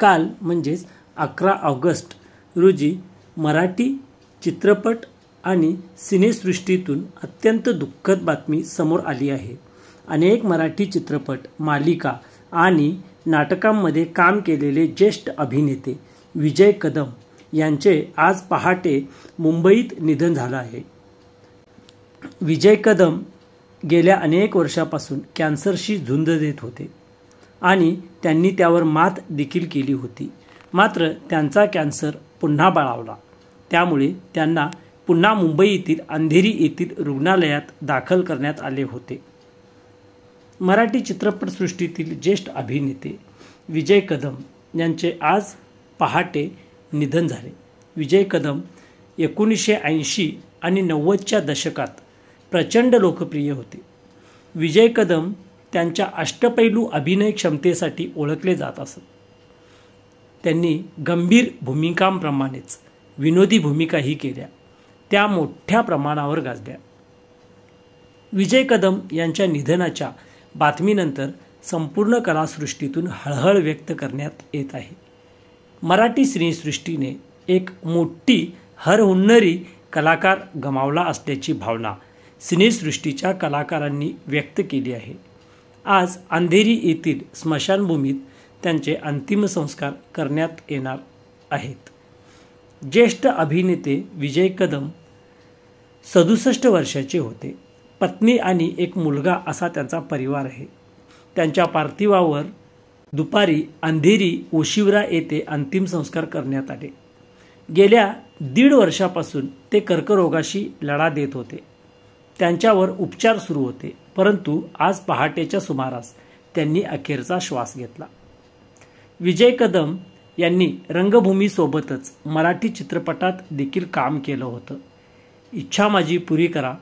काल म्हणजेच 11 ऑगस्ट रोजी मराठी चित्रपट आणि सिनेसृष्टीतून अत्यंत दुःखद बातमी समोर आली आहे। अनेक मराठी चित्रपट, मालिका आणि नाटकांमध्ये काम केलेले ज्येष्ठ अभिनेते विजय कदम यांचे आज पहाटे मुंबईत निधन झालं आहे। विजय कदम गेल्या अनेक वर्षापासून कॅन्सरशी झुंज देत होते आणि त्यांनी त्यावर मात देखील केली होती। मात्र त्यांचा कॅन्सर पुन्हा बळावला, त्यामुळे त्यांना पुन्हा मुंबई येथील अंधेरी येथील रुग्णालयात दाखल करण्यात आले होते। मराठी चित्रपटसृष्टीतील ज्येष्ठ अभिनेते विजय कदम यांचे आज पहाटे निधन झाले। विजय कदम 1980 आणि 90च्या दशकात प्रचंड लोकप्रिय होते। विजय कदम त्यांच्या अष्टपैलू अभिनय क्षमतेसाठी ओळखले जात असत। त्यांनी गंभीर भूमिकांप्रमाणेच विनोदी भूमिकाही केल्या, त्या मोठ्या प्रमाणावर गाजल्या। विजय कदम यांच्या निधनाच्या बातमीनंतर संपूर्ण कलासृष्टीतून हळहळ व्यक्त करण्यात येत आहे। मराठी सिनेसृष्टीने एक मोठी हरहुन्नरी कलाकार गमावला असल्याची भावना सिनेसृष्टीच्या कलाकारांनी व्यक्त केली आहे। आज अंधेरी येथील स्मशानभूमीत त्यांचे अंतिम संस्कार करण्यात येणार आहेत। ज्येष्ठ अभिनेते विजय कदम 67 वर्षाचे होते। पत्नी आणि एक मुलगा असा त्यांचा परिवार आहे। त्यांच्या पार्थिवावर दुपारी अंधेरी ओशिवरा येथे अंतिम संस्कार करण्यात आले। गेल्या 1.5 वर्षापासून ते कर्करोगाशी लढा देत होते। त्यांच्यावर उपचार सुरू होते, परंतु आज पहाटेच्या सुमारास त्यांनी अखेरचा श्वास घेतला। विजय कदम यांनी रंगभूमीसोबतच मराठी चित्रपटात देखील काम केलं होतं। इच्छा माझी पुरी करा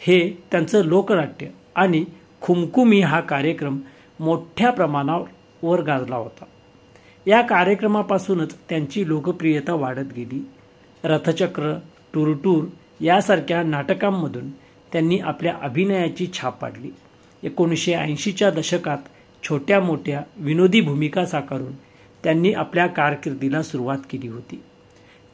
हे त्यांचं लोकनाट्य आणि खुमखुमी हा कार्यक्रम मोठ्या प्रमाणावर गाजला होता। या कार्यक्रमापासूनच त्यांची लोकप्रियता वाढत गेली। रथचक्र, टूर यासारख्या नाटकांमधून त्यांनी आपल्या अभिनयाची छाप पाडली। 1980च्या दशकात छोट्या मोठ्या विनोदी भूमिका साकारून त्यांनी आपल्या कारकिर्दीला सुरुवात केली होती।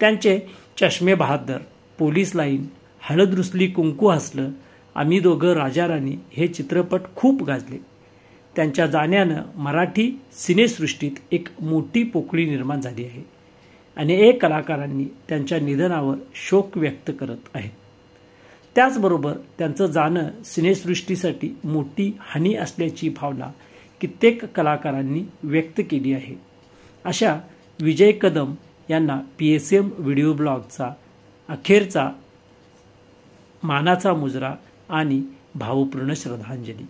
त्यांचे चष्मे बहाद्दर, पोलीस लाईन, हळद रुसली कुंकू हसलं, आम्ही दोघं राजा राणी हे चित्रपट खूप गाजले। त्यांच्या जाण्यानं मराठी सिनेसृष्टीत एक मोठी पोकळी निर्माण झाली आहे। अनेक कलाकारांनी त्यांच्या निधनावर शोक व्यक्त करत आहेत। त्याचबरोबर त्यांचं जाणं सिनेसृष्टीसाठी मोठी हानी असल्याची भावना कित्येक कलाकारांनी व्यक्त केली आहे। अशा विजय कदम यांना PSM व्हिडिओ ब्लॉगचा अखेरचा मानाचा मुजरा आणि भावपूर्ण श्रद्धांजली।